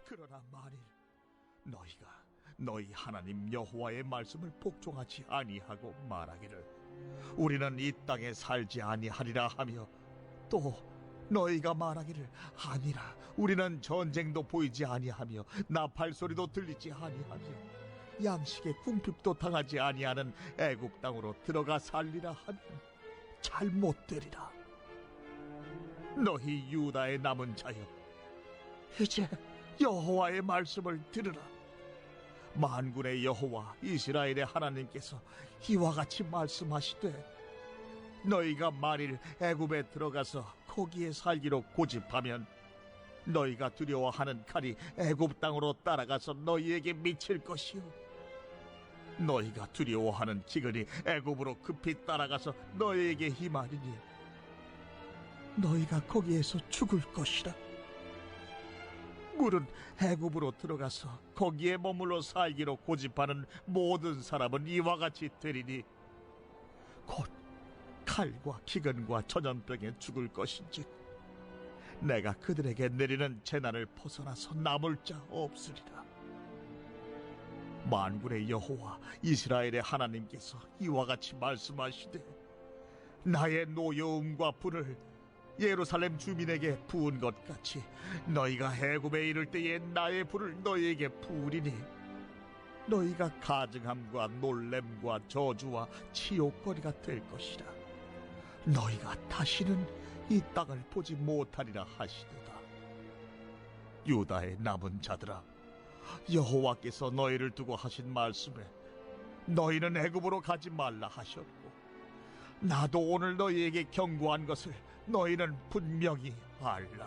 그러나 만일 너희가 너희 하나님 여호와의 말씀을 복종하지 아니하고 말하기를 우리는 이 땅에 살지 아니하리라 하며, 또 너희가 말하기를 아니라 우리는 전쟁도 보이지 아니하며 나팔 소리도 들리지 아니하며 양식의 궁핍도 당하지 아니하는 애굽 땅으로 들어가 살리라 하면 잘못되리라. 너희 유다의 남은 자여, 이제 여호와의 말씀을 들으라. 만군의 여호와 이스라엘의 하나님께서 이와 같이 말씀하시되, 너희가 만일 애굽에 들어가서 거기에 살기로 고집하면 너희가 두려워하는 칼이 애굽 땅으로 따라가서 너희에게 미칠 것이요, 너희가 두려워하는 기근이 애굽으로 급히 따라가서 너희에게 임하리니 너희가 거기에서 죽을 것이라. 물은 애굽으로 들어가서 거기에 머물러 살기로 고집하는 모든 사람은 이와 같이 되리니 곧 칼과 기근과 전염병에 죽을 것인즉 내가 그들에게 내리는 재난을 벗어나서 남을 자 없으리라. 만군의 여호와 이스라엘의 하나님께서 이와 같이 말씀하시되, 나의 노여움과 불을 예루살렘 주민에게 부은 것 같이 너희가 애굽에 이를 때에 나의 불을 너희에게 부으리니 너희가 가증함과 놀램과 저주와 치욕거리가 될 것이라. 너희가 다시는 이 땅을 보지 못하리라 하시도다. 유다의 남은 자들아, 여호와께서 너희를 두고 하신 말씀에 너희는 애굽으로 가지 말라 하셨고, 나도 오늘 너희에게 경고한 것을 너희는 분명히 알라.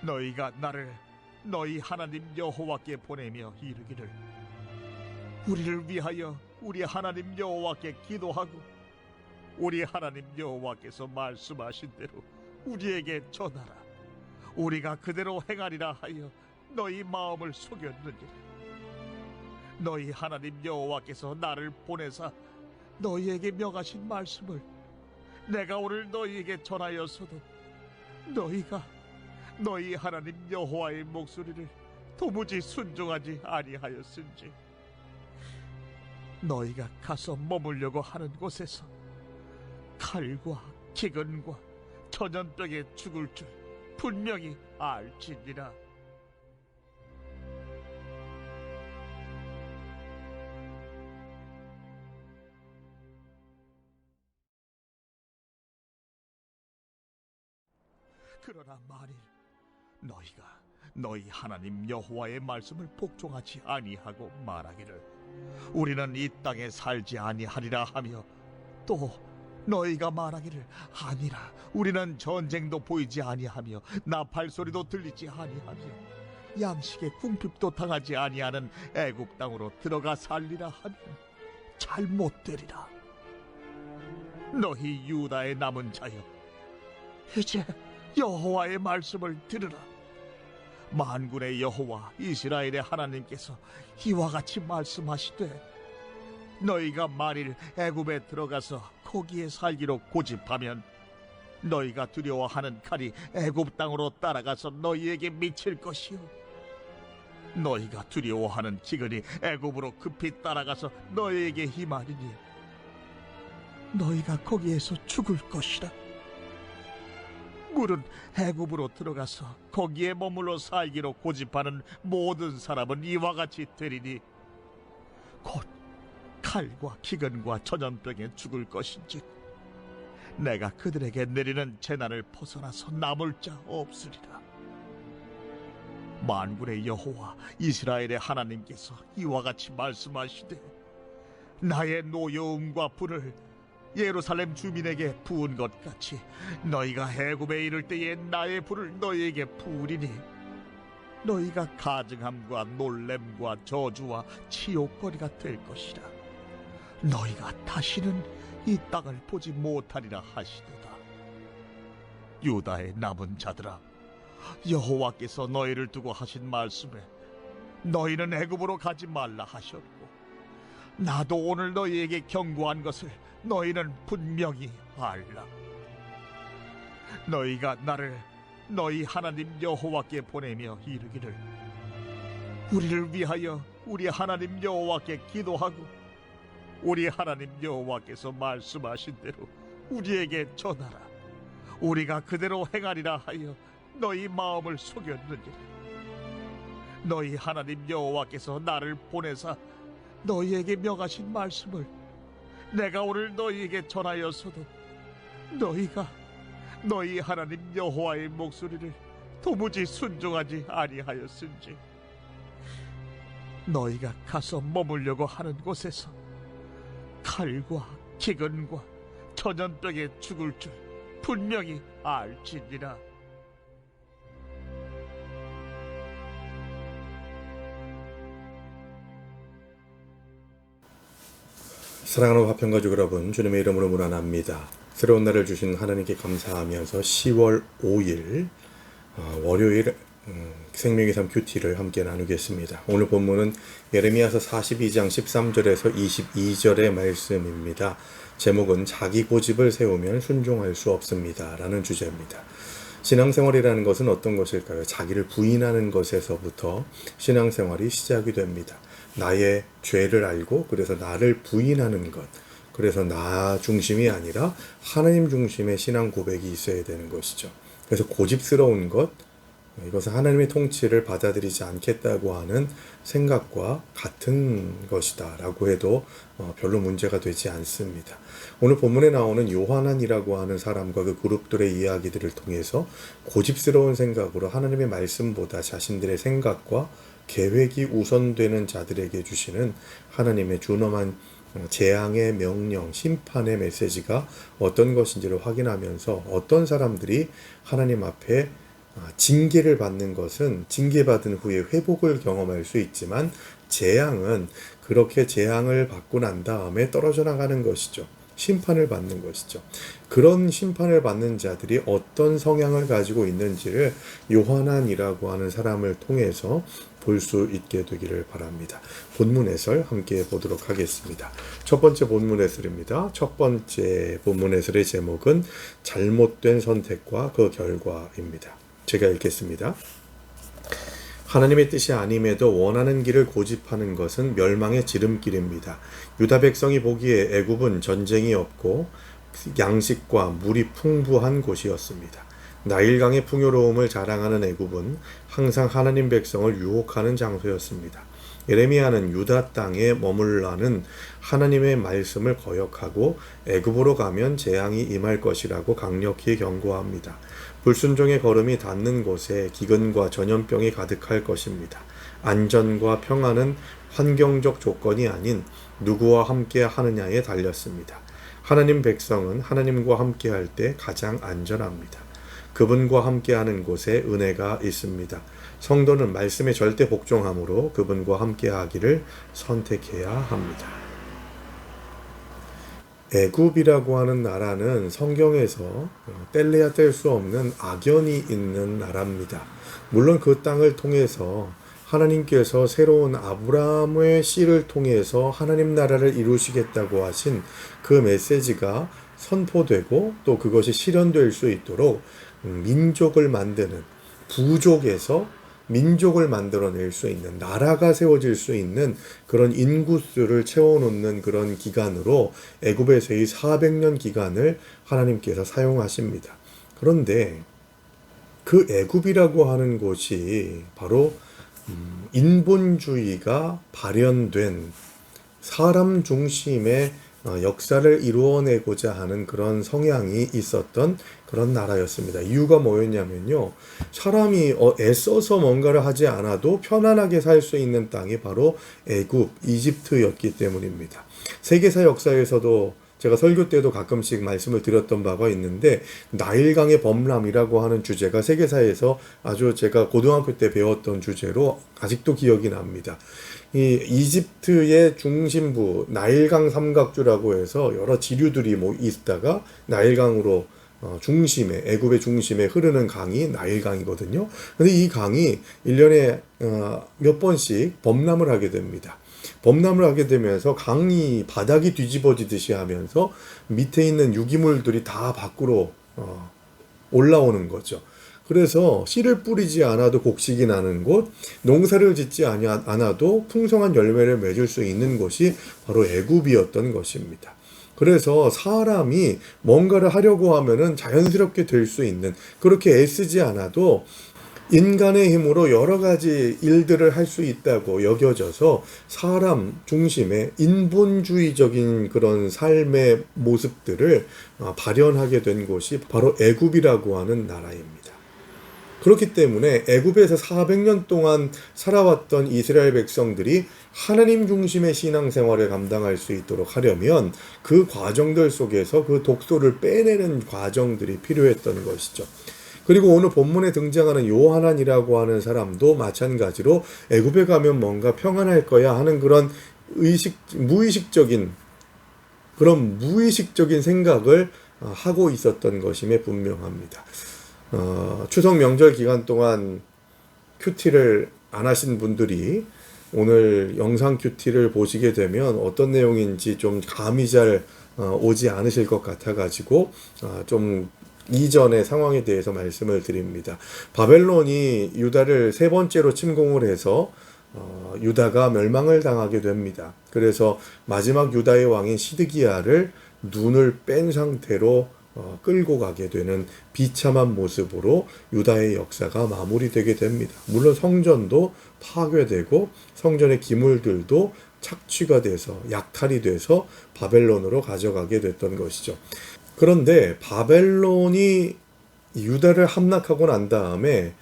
너희가 나를 너희 하나님 여호와께 보내며 이르기를, 우리를 위하여 우리 하나님 여호와께 기도하고 우리 하나님 여호와께서 말씀하신 대로 우리에게 전하라. 우리가 그대로 행하리라 하여 너희 마음을 속였느니라. 너희 하나님 여호와께서 나를 보내사 너희에게 명하신 말씀을 내가 오늘 너희에게 전하였어도 너희가 너희 하나님 여호와의 목소리를 도무지 순종하지 아니하였은지, 너희가 가서 머물려고 하는 곳에서 칼과 기근과 전염병에 죽을 줄 분명히 알지니라. 그러나 만일 너희가 너희 하나님 여호와의 말씀을 복종하지 아니하고 말하기를 우리는 이 땅에 살지 아니하리라 하며, 또 너희가 말하기를 아니라 우리는 전쟁도 보이지 아니하며 나팔 소리도 들리지 아니하며 양식의 궁핍도 당하지 아니하는 애굽 땅으로 들어가 살리라 하면 잘못되리라. 너희 유다의 남은 자여, 이제 여호와의 말씀을 들으라. 만군의 여호와 이스라엘의 하나님께서 이와 같이 말씀하시되, 너희가 만일 애굽에 들어가서 거기에 살기로 고집하면 너희가 두려워하는 칼이 애굽 땅으로 따라가서 너희에게 미칠 것이요, 너희가 두려워하는 기근이 애굽으로 급히 따라가서 너희에게 임하리니 너희가 거기에서 죽을 것이라. 물은 애굽으로 들어가서 거기에 머물러 살기로 고집하는 모든 사람은 이와 같이 되리니 곧 칼과 기근과 전염병에 죽을 것인즉 내가 그들에게 내리는 재난을 벗어나서 남을 자 없으리라. 만군의 여호와 이스라엘의 하나님께서 이와 같이 말씀하시되, 나의 노여움과 불을 예루살렘 주민에게 부은 것 같이 너희가 애굽에 이를 때에 나의 불을 너희에게 부으리니 너희가 가증함과 놀램과 저주와 치욕거리가 될 것이라. 너희가 다시는 이 땅을 보지 못하리라 하시도다. 유다의 남은 자들아, 여호와께서 너희를 두고 하신 말씀에 너희는 애굽으로 가지 말라 하셨고, 나도 오늘 너희에게 경고한 것을 너희는 분명히 알라. 너희가 나를 너희 하나님 여호와께 보내며 이르기를 우리를 위하여 우리 하나님 여호와께 기도하고 우리 하나님 여호와께서 말씀하신 대로 우리에게 전하라. 우리가 그대로 행하리라 하여 너희 마음을 속였느니라. 너희 하나님 여호와께서 나를 보내사 너희에게 명하신 말씀을 내가 오늘 너희에게 전하였어도 너희가 너희 하나님 여호와의 목소리를 도무지 순종하지 아니하였은지 너희가 가서 머물려고 하는 곳에서 칼과 기근과 전염병에 죽을 줄 분명히 알지니라. 사랑하는 화평가족 여러분, 주님의 이름으로 문안합니다. 새로운 날을 주신 하나님께 감사하면서 10월 5일 월요일 생명의 삶 큐티를 함께 나누겠습니다. 오늘 본문은 예레미야서 42장 13절에서 22절의 말씀입니다. 제목은 자기 고집을 세우면 순종할 수 없습니다 라는 주제입니다. 신앙생활이라는 것은 어떤 것일까요? 자기를 부인하는 것에서부터 신앙생활이 시작이 됩니다. 나의 죄를 알고 그래서 나를 부인하는 것, 그래서 나 중심이 아니라 하나님 중심의 신앙 고백이 있어야 되는 것이죠. 그래서 고집스러운 것, 이것은 하나님의 통치를 받아들이지 않겠다고 하는 생각과 같은 것이다 라고 해도 별로 문제가 되지 않습니다. 오늘 본문에 나오는 요하난이라고 하는 사람과 그 그룹들의 이야기들을 통해서 고집스러운 생각으로 하나님의 말씀보다 자신들의 생각과 계획이 우선되는 자들에게 주시는 하나님의 준엄한 재앙의 명령, 심판의 메시지가 어떤 것인지를 확인하면서 어떤 사람들이 하나님 앞에 징계를 받는 것은 징계받은 후에 회복을 경험할 수 있지만 재앙은 그렇게 재앙을 받고 난 다음에 떨어져 나가는 것이죠. 심판을 받는 것이죠. 그런 심판을 받는 자들이 어떤 성향을 가지고 있는지를 요하난이라고 하는 사람을 통해서 볼 수 있게 되기를 바랍니다. 본문 해설 함께 보도록 하겠습니다. 첫 번째 본문 해설입니다. 첫 번째 본문 해설의 제목은 잘못된 선택과 그 결과입니다. 제가 읽겠습니다. 하나님의 뜻이 아님에도 원하는 길을 고집하는 것은 멸망의 지름길입니다. 유다 백성이 보기에 애굽은 전쟁이 없고 양식과 물이 풍부한 곳이었습니다. 나일강의 풍요로움을 자랑하는 애굽은 항상 하나님 백성을 유혹하는 장소였습니다. 예레미야는 유다 땅에 머물라는 하나님의 말씀을 거역하고 애굽으로 가면 재앙이 임할 것이라고 강력히 경고합니다. 불순종의 걸음이 닿는 곳에 기근과 전염병이 가득할 것입니다. 안전과 평안은 환경적 조건이 아닌 누구와 함께 하느냐에 달렸습니다. 하나님 백성은 하나님과 함께 할 때 가장 안전합니다. 그분과 함께하는 곳에 은혜가 있습니다. 성도는 말씀에 절대 복종함으로 그분과 함께하기를 선택해야 합니다. 애굽이라고 하는 나라는 성경에서 뗄래야 뗄 수 없는 악연이 있는 나라입니다. 물론 그 땅을 통해서 하나님께서 새로운 아브라함의 씨를 통해서 하나님 나라를 이루시겠다고 하신 그 메시지가 선포되고 또 그것이 실현될 수 있도록 민족을 만드는, 부족에서 민족을 만들어낼 수 있는, 나라가 세워질 수 있는 그런 인구수를 채워놓는 그런 기간으로 애굽에서의 400년 기간을 하나님께서 사용하십니다. 그런데 그 애굽이라고 하는 곳이 바로 인본주의가 발현된 사람 중심의 역사를 이루어내고자 하는 그런 성향이 있었던 그런 나라였습니다. 이유가 뭐였냐면요. 사람이 애써서 뭔가를 하지 않아도 편안하게 살 수 있는 땅이 바로 애굽, 이집트였기 때문입니다. 세계사 역사에서도 제가 설교 때도 가끔씩 말씀을 드렸던 바가 있는데 나일강의 범람이라고 하는 주제가 세계사에서 아주 제가 고등학교 때 배웠던 주제로 아직도 기억이 납니다. 이 이집트의 중심부 나일강 삼각주라고 해서 여러 지류들이 있다가 나일강으로 중심에 애굽의 중심에 흐르는 강이 나일강이거든요. 근데 이 강이 1년에 몇 번씩 범람을 하게 됩니다. 범람을 하게 되면서 강이 바닥이 뒤집어지듯이 하면서 밑에 있는 유기물들이 다 밖으로 올라오는 거죠. 그래서 씨를 뿌리지 않아도 곡식이 나는 곳, 농사를 짓지 않아도 풍성한 열매를 맺을 수 있는 곳이 바로 애굽이었던 것입니다. 그래서 사람이 뭔가를 하려고 하면은 자연스럽게 될 수 있는, 그렇게 애쓰지 않아도 인간의 힘으로 여러 가지 일들을 할 수 있다고 여겨져서 사람 중심의 인본주의적인 그런 삶의 모습들을 발현하게 된 곳이 바로 애굽이라고 하는 나라입니다. 그렇기 때문에 애굽에서 400년 동안 살아왔던 이스라엘 백성들이 하나님 중심의 신앙생활을 감당할 수 있도록 하려면 그 과정들 속에서 그 독소를 빼내는 과정들이 필요했던 것이죠. 그리고 오늘 본문에 등장하는 요하난이라고 하는 사람도 마찬가지로 애굽에 가면 뭔가 평안할 거야 하는 그런 무의식적인 생각을 하고 있었던 것임에 분명합니다. 추석 명절 기간 동안 큐티를 안 하신 분들이 오늘 영상 큐티를 보시게 되면 어떤 내용인지 좀 감이 잘 오지 않으실 것 같아가지고 좀 이전의 상황에 대해서 말씀을 드립니다. 바벨론이 유다를 세 번째로 침공을 해서 유다가 멸망을 당하게 됩니다. 그래서 마지막 유다의 왕인 시드기야를 눈을 뺀 상태로 끌고 가게 되는 비참한 모습으로 유다의 역사가 마무리되게 됩니다. 물론 성전도 파괴되고 성전의 기물들도 착취가 돼서 약탈이 돼서 바벨론으로 가져가게 됐던 것이죠. 그런데 바벨론이 유다를 함락하고 난 다음에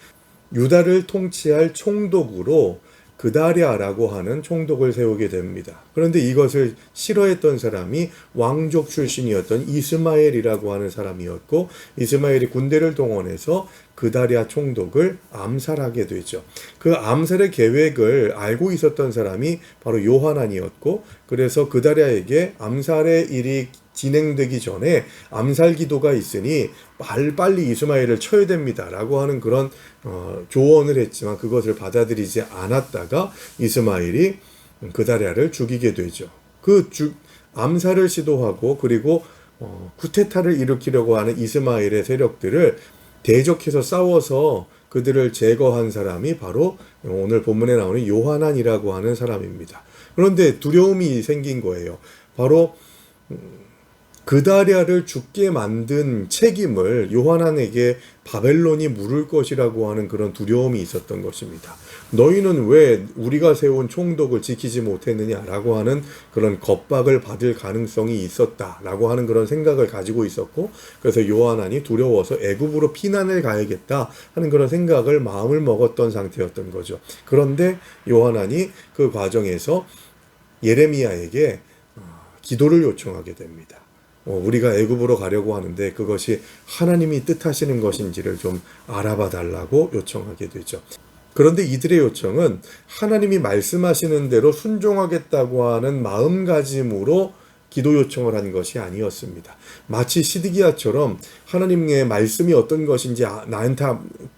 유다를 통치할 총독으로 그다랴라고 하는 총독을 세우게 됩니다. 그런데 이것을 싫어했던 사람이 왕족 출신이었던 이스마엘이라고 하는 사람이었고, 이스마엘이 군대를 동원해서 그다랴 총독을 암살하게 되죠. 그 암살의 계획을 알고 있었던 사람이 바로 요하난이었고, 그래서 그다랴에게 암살의 일이 진행되기 전에 암살 기도가 있으니 빨리 이스마엘을 쳐야 됩니다 라고 하는 그런 조언을 했지만 그것을 받아들이지 않았다가 이스마엘이 그다랴를 죽이게 되죠. 암살을 시도하고 그리고 쿠데타를 일으키려고 하는 이스마엘의 세력들을 대적해서 싸워서 그들을 제거한 사람이 바로 오늘 본문에 나오는 요하난이라고 하는 사람입니다. 그런데 두려움이 생긴 거예요. 바로 그다랴를 죽게 만든 책임을 요하난에게 바벨론이 물을 것이라고 하는 그런 두려움이 있었던 것입니다. 너희는 왜 우리가 세운 총독을 지키지 못했느냐라고 하는 그런 겁박을 받을 가능성이 있었다라고 하는 그런 생각을 가지고 있었고, 그래서 요하난이 두려워서 애굽으로 피난을 가야겠다 하는 그런 생각을 마음을 먹었던 상태였던 거죠. 그런데 요하난이 그 과정에서 예레미야에게 기도를 요청하게 됩니다. 우리가 애굽으로 가려고 하는데 그것이 하나님이 뜻하시는 것인지를 좀 알아봐 달라고 요청하게 되죠. 그런데 이들의 요청은 하나님이 말씀하시는 대로 순종하겠다고 하는 마음가짐으로 기도 요청을 한 것이 아니었습니다. 마치 시드기야처럼 하나님의 말씀이 어떤 것인지 나한테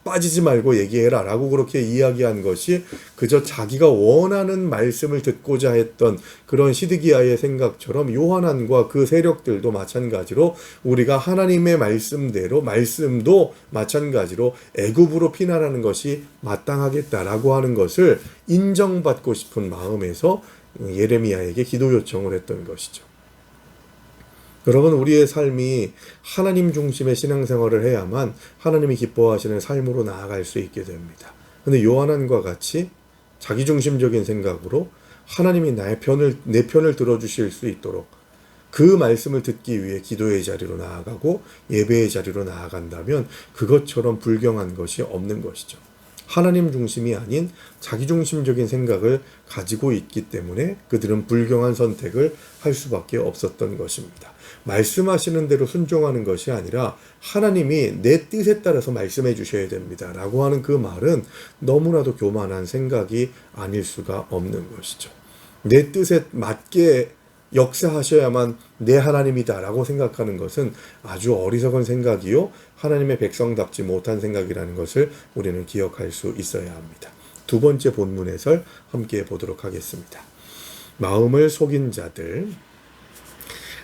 빠지지 말고 얘기해라 라고 그렇게 이야기한 것이 그저 자기가 원하는 말씀을 듣고자 했던 그런 시드기야의 생각처럼 요하난과 그 세력들도 마찬가지로 우리가 하나님의 말씀도 마찬가지로 애굽으로 피난하는 것이 마땅하겠다라고 하는 것을 인정받고 싶은 마음에서 예레미야에게 기도 요청을 했던 것이죠. 여러분, 우리의 삶이 하나님 중심의 신앙생활을 해야만 하나님이 기뻐하시는 삶으로 나아갈 수 있게 됩니다. 그런데 요하난과 같이 자기중심적인 생각으로 하나님이 내 편을 들어주실 수 있도록 그 말씀을 듣기 위해 기도의 자리로 나아가고 예배의 자리로 나아간다면 그것처럼 불경한 것이 없는 것이죠. 하나님 중심이 아닌 자기중심적인 생각을 가지고 있기 때문에 그들은 불경한 선택을 할 수밖에 없었던 것입니다. 말씀하시는 대로 순종하는 것이 아니라 하나님이 내 뜻에 따라서 말씀해 주셔야 됩니다 라고 하는 그 말은 너무나도 교만한 생각이 아닐 수가 없는 것이죠. 내 뜻에 맞게 역사하셔야만 내 하나님이다 라고 생각하는 것은 아주 어리석은 생각이요 하나님의 백성답지 못한 생각이라는 것을 우리는 기억할 수 있어야 합니다. 두 번째 본문 해설 함께 보도록 하겠습니다. 마음을 속인 자들.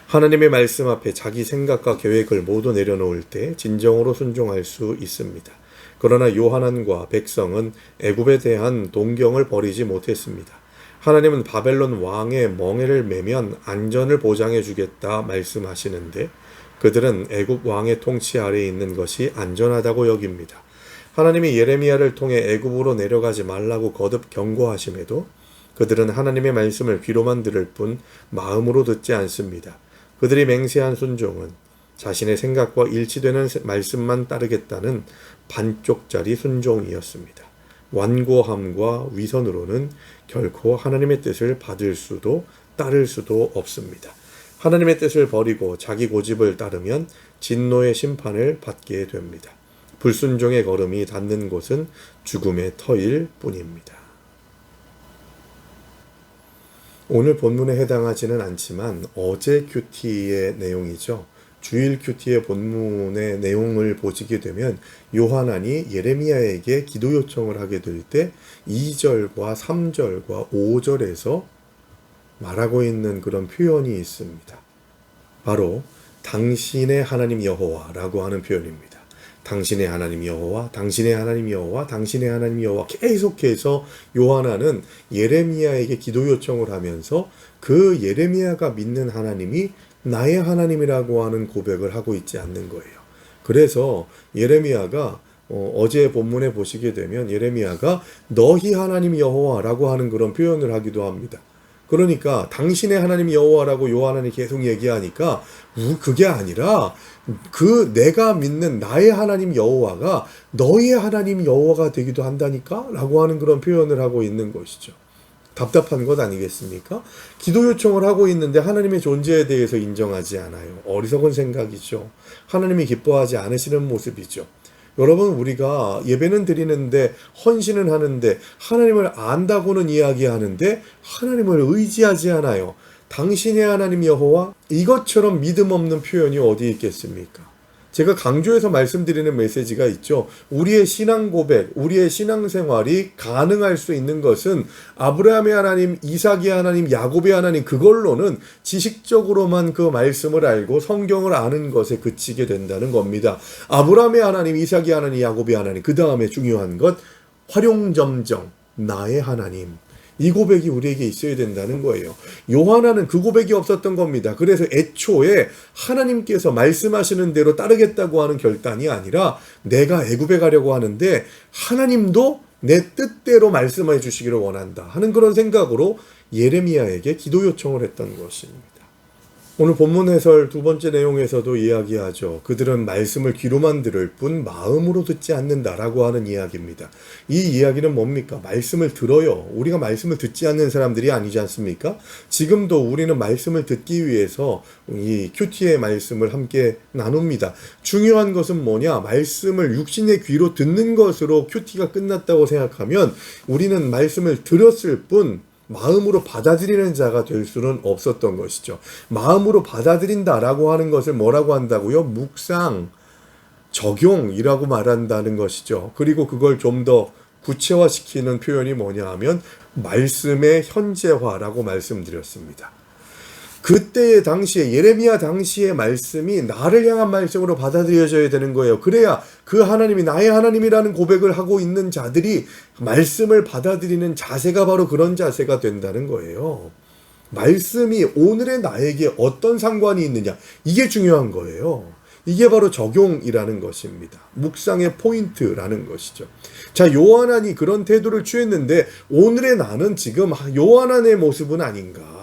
하나님의 말씀 앞에 자기 생각과 계획을 모두 내려놓을 때 진정으로 순종할 수 있습니다. 그러나 요하난과 백성은 애굽에 대한 동경을 버리지 못했습니다. 하나님은 바벨론 왕의 멍에를 매면 안전을 보장해 주겠다 말씀하시는데 그들은 애굽 왕의 통치 아래에 있는 것이 안전하다고 여깁니다. 하나님이 예레미야를 통해 애굽으로 내려가지 말라고 거듭 경고하심에도 그들은 하나님의 말씀을 귀로만 들을 뿐 마음으로 듣지 않습니다. 그들이 맹세한 순종은 자신의 생각과 일치되는 말씀만 따르겠다는 반쪽짜리 순종이었습니다. 완고함과 위선으로는 결코 하나님의 뜻을 받을 수도 따를 수도 없습니다. 하나님의 뜻을 버리고 자기 고집을 따르면 진노의 심판을 받게 됩니다. 불순종의 걸음이 닿는 곳은 죽음의 터일 뿐입니다. 오늘 본문에 해당하지는 않지만 어제 큐티의 내용이죠. 주일 큐티의 본문의 내용을 보시게 되면 요하난이 예레미야에게 기도 요청을 하게 될 때 2절과 3절과 5절에서 말하고 있는 그런 표현이 있습니다. 바로 당신의 하나님 여호와라고 하는 표현입니다. 당신의 하나님 여호와, 당신의 하나님 여호와, 당신의 하나님 여호와 계속해서 요하난은 예레미야에게 기도 요청을 하면서 그 예레미야가 믿는 하나님이 나의 하나님이라고 하는 고백을 하고 있지 않는 거예요. 그래서 예레미야가 어제 본문에 보시게 되면 예레미야가 너희 하나님 여호와라고 하는 그런 표현을 하기도 합니다. 그러니까 당신의 하나님 여호와라고 요하난이 계속 얘기하니까 그게 아니라 그 내가 믿는 나의 하나님 여호와가 너희의 하나님 여호와가 되기도 한다니까 라고 하는 그런 표현을 하고 있는 것이죠. 답답한 것 아니겠습니까? 기도 요청을 하고 있는데 하나님의 존재에 대해서 인정하지 않아요. 어리석은 생각이죠. 하나님이 기뻐하지 않으시는 모습이죠. 여러분, 우리가 예배는 드리는데 헌신은 하는데 하나님을 안다고는 이야기하는데 하나님을 의지하지 않아요. 당신의 하나님 여호와, 이것처럼 믿음 없는 표현이 어디 있겠습니까? 제가 강조해서 말씀드리는 메시지가 있죠. 우리의 신앙 고백, 우리의 신앙 생활이 가능할 수 있는 것은 아브라함의 하나님, 이삭의 하나님, 야곱의 하나님, 그걸로는 지식적으로만 그 말씀을 알고 성경을 아는 것에 그치게 된다는 겁니다. 아브라함의 하나님, 이삭의 하나님, 야곱의 하나님, 그 다음에 중요한 것 활용점정 나의 하나님, 이 고백이 우리에게 있어야 된다는 거예요. 요하나는 그 고백이 없었던 겁니다. 그래서 애초에 하나님께서 말씀하시는 대로 따르겠다고 하는 결단이 아니라 내가 애굽에 가려고 하는데 하나님도 내 뜻대로 말씀해 주시기를 원한다 하는 그런 생각으로 예레미야에게 기도 요청을 했던 것입니다. 오늘 본문 해설 두 번째 내용에서도 이야기하죠. 그들은 말씀을 귀로만 들을 뿐 마음으로 듣지 않는다라고 하는 이야기입니다. 이 이야기는 뭡니까? 말씀을 들어요. 우리가 말씀을 듣지 않는 사람들이 아니지 않습니까? 지금도 우리는 말씀을 듣기 위해서 이 큐티의 말씀을 함께 나눕니다. 중요한 것은 뭐냐? 말씀을 육신의 귀로 듣는 것으로 큐티가 끝났다고 생각하면 우리는 말씀을 들었을 뿐 마음으로 받아들이는 자가 될 수는 없었던 것이죠. 마음으로 받아들인다라고 하는 것을 뭐라고 한다고요? 묵상, 적용이라고 말한다는 것이죠. 그리고 그걸 좀 더 구체화시키는 표현이 뭐냐 하면 말씀의 현재화라고 말씀드렸습니다. 그때의 당시에 예레미야 당시의 말씀이 나를 향한 말씀으로 받아들여져야 되는 거예요. 그래야 그 하나님이 나의 하나님이라는 고백을 하고 있는 자들이 말씀을 받아들이는 자세가 바로 그런 자세가 된다는 거예요. 말씀이 오늘의 나에게 어떤 상관이 있느냐, 이게 중요한 거예요. 이게 바로 적용이라는 것입니다. 묵상의 포인트라는 것이죠. 자, 요하난이 그런 태도를 취했는데 오늘의 나는 지금 요하난의 모습은 아닌가?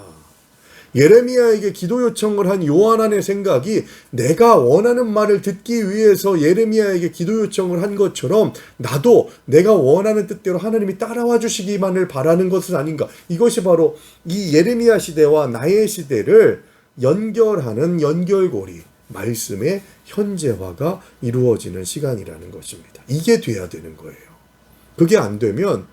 예레미야에게 기도 요청을 한 요하난의 생각이 내가 원하는 말을 듣기 위해서 예레미야에게 기도 요청을 한 것처럼 나도 내가 원하는 뜻대로 하나님이 따라와 주시기만을 바라는 것은 아닌가. 이것이 바로 이 예레미야 시대와 나의 시대를 연결하는 연결고리, 말씀의 현재화가 이루어지는 시간이라는 것입니다. 이게 돼야 되는 거예요. 그게 안 되면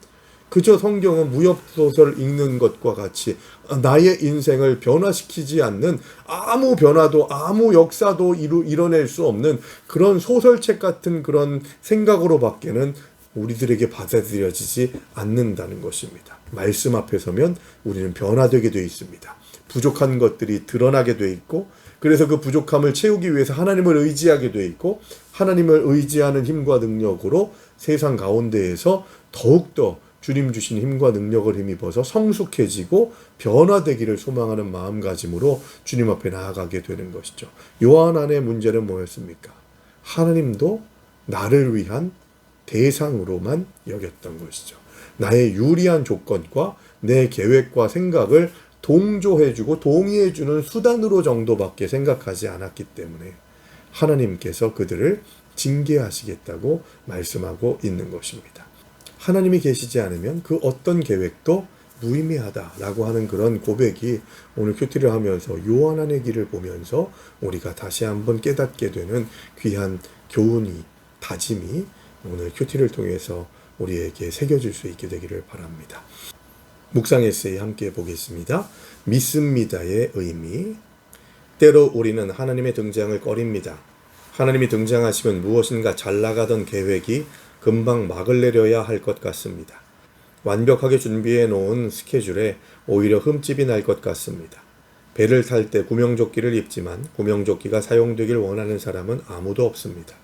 그저 성경은 무협소설 읽는 것과 같이 나의 인생을 변화시키지 않는, 아무 변화도 아무 역사도 이뤄낼 수 없는 그런 소설책 같은 그런 생각으로 밖에는 우리들에게 받아들여지지 않는다는 것입니다. 말씀 앞에 서면 우리는 변화되게 되어 있습니다. 부족한 것들이 드러나게 되어 있고, 그래서 그 부족함을 채우기 위해서 하나님을 의지하게 되어 있고, 하나님을 의지하는 힘과 능력으로 세상 가운데에서 더욱더 주님 주신 힘과 능력을 힘입어서 성숙해지고 변화되기를 소망하는 마음가짐으로 주님 앞에 나아가게 되는 것이죠. 요한 안의 문제는 뭐였습니까? 하나님도 나를 위한 대상으로만 여겼던 것이죠. 나의 유리한 조건과 내 계획과 생각을 동조해주고 동의해주는 수단으로 정도밖에 생각하지 않았기 때문에 하나님께서 그들을 징계하시겠다고 말씀하고 있는 것입니다. 하나님이 계시지 않으면 그 어떤 계획도 무의미하다라고 하는 그런 고백이 오늘 큐티를 하면서 요한 안의 길을 보면서 우리가 다시 한번 깨닫게 되는 귀한 교훈이, 다짐이 오늘 큐티를 통해서 우리에게 새겨질 수 있게 되기를 바랍니다. 묵상 에세이 함께 보겠습니다. 믿습니다의 의미. 때로 우리는 하나님의 등장을 꺼립니다. 하나님이 등장하시면 무엇인가 잘 나가던 계획이 금방 막을 내려야 할 것 같습니다. 완벽하게 준비해 놓은 스케줄에 오히려 흠집이 날 것 같습니다. 배를 탈 때 구명조끼를 입지만 구명조끼가 사용되길 원하는 사람은 아무도 없습니다.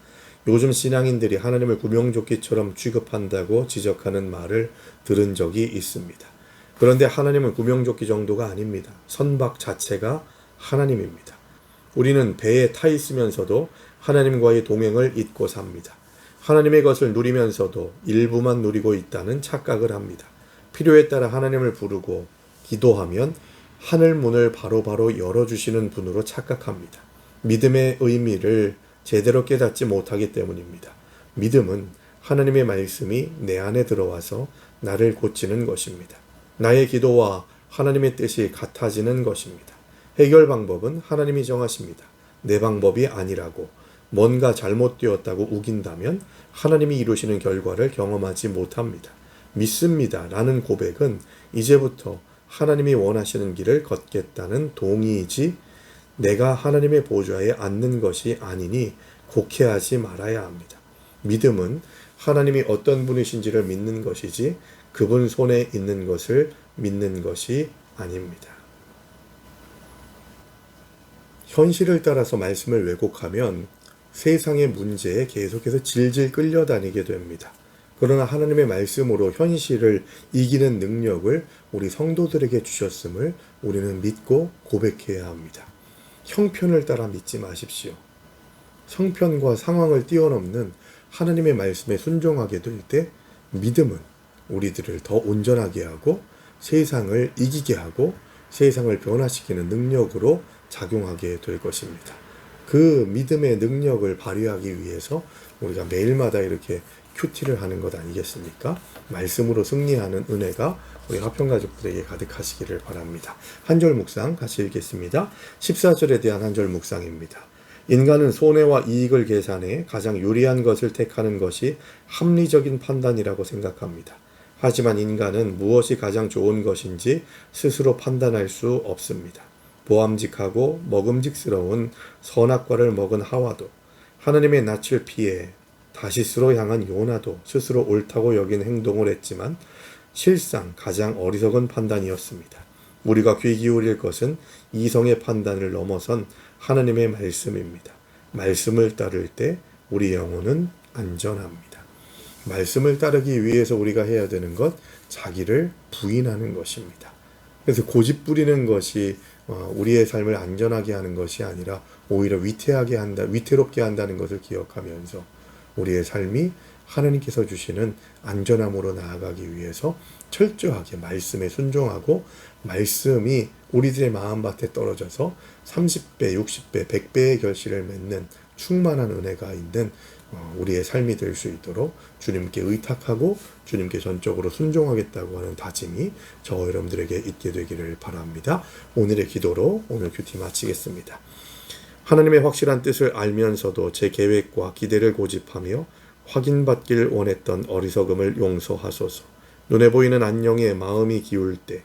요즘 신앙인들이 하나님을 구명조끼처럼 취급한다고 지적하는 말을 들은 적이 있습니다. 그런데 하나님은 구명조끼 정도가 아닙니다. 선박 자체가 하나님입니다. 우리는 배에 타 있으면서도 하나님과의 동행을 잊고 삽니다. 하나님의 것을 누리면서도 일부만 누리고 있다는 착각을 합니다. 필요에 따라 하나님을 부르고 기도하면 하늘 문을 바로바로 열어주시는 분으로 착각합니다. 믿음의 의미를 제대로 깨닫지 못하기 때문입니다. 믿음은 하나님의 말씀이 내 안에 들어와서 나를 고치는 것입니다. 나의 기도와 하나님의 뜻이 같아지는 것입니다. 해결 방법은 하나님이 정하십니다. 내 방법이 아니라고 뭔가 잘못되었다고 우긴다면 하나님이 이루시는 결과를 경험하지 못합니다. 믿습니다 라는 고백은 이제부터 하나님이 원하시는 길을 걷겠다는 동의이지 내가 하나님의 보좌에 앉는 것이 아니니 곡해하지 말아야 합니다. 믿음은 하나님이 어떤 분이신지를 믿는 것이지 그분 손에 있는 것을 믿는 것이 아닙니다. 현실을 따라서 말씀을 왜곡하면 세상의 문제에 계속해서 질질 끌려다니게 됩니다. 그러나 하나님의 말씀으로 현실을 이기는 능력을 우리 성도들에게 주셨음을 우리는 믿고 고백해야 합니다. 형편을 따라 믿지 마십시오. 형편과 상황을 뛰어넘는 하나님의 말씀에 순종하게 될 때 믿음은 우리들을 더 온전하게 하고 세상을 이기게 하고 세상을 변화시키는 능력으로 작용하게 될 것입니다. 그 믿음의 능력을 발휘하기 위해서 우리가 매일마다 이렇게 큐티를 하는 것 아니겠습니까? 말씀으로 승리하는 은혜가 우리 화평가족들에게 가득하시기를 바랍니다. 한 절 묵상 같이 읽겠습니다. 14절에 대한 한 절 묵상입니다. 인간은 손해와 이익을 계산해 가장 유리한 것을 택하는 것이 합리적인 판단이라고 생각합니다. 하지만 인간은 무엇이 가장 좋은 것인지 스스로 판단할 수 없습니다. 보암직하고 먹음직스러운 선악과를 먹은 하와도 하나님의 낯을 피해 다시스로 향한 요나도 스스로 옳다고 여긴 행동을 했지만 실상 가장 어리석은 판단이었습니다. 우리가 귀 기울일 것은 이성의 판단을 넘어선 하나님의 말씀입니다. 말씀을 따를 때 우리 영혼은 안전합니다. 말씀을 따르기 위해서 우리가 해야 되는 것, 자기를 부인하는 것입니다. 그래서 고집 부리는 것이 우리의 삶을 안전하게 하는 것이 아니라 오히려 위태롭게 한다는 것을 기억하면서 우리의 삶이 하나님께서 주시는 안전함으로 나아가기 위해서 철저하게 말씀에 순종하고 말씀이 우리들의 마음밭에 떨어져서 30배, 60배, 100배의 결실을 맺는 충만한 은혜가 있는 우리의 삶이 될 수 있도록 주님께 의탁하고 주님께 전적으로 순종하겠다고 하는 다짐이 저와 여러분들에게 있게 되기를 바랍니다. 오늘의 기도로 오늘 큐티 마치겠습니다. 하나님의 확실한 뜻을 알면서도 제 계획과 기대를 고집하며 확인받길 원했던 어리석음을 용서하소서. 눈에 보이는 안녕에 마음이 기울 때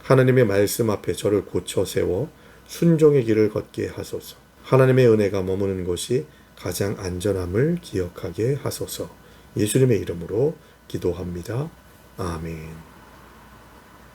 하나님의 말씀 앞에 저를 고쳐 세워 순종의 길을 걷게 하소서. 하나님의 은혜가 머무는 곳이 가장 안전함을 기억하게 하소서. 예수님의 이름으로 기도합니다. 아멘.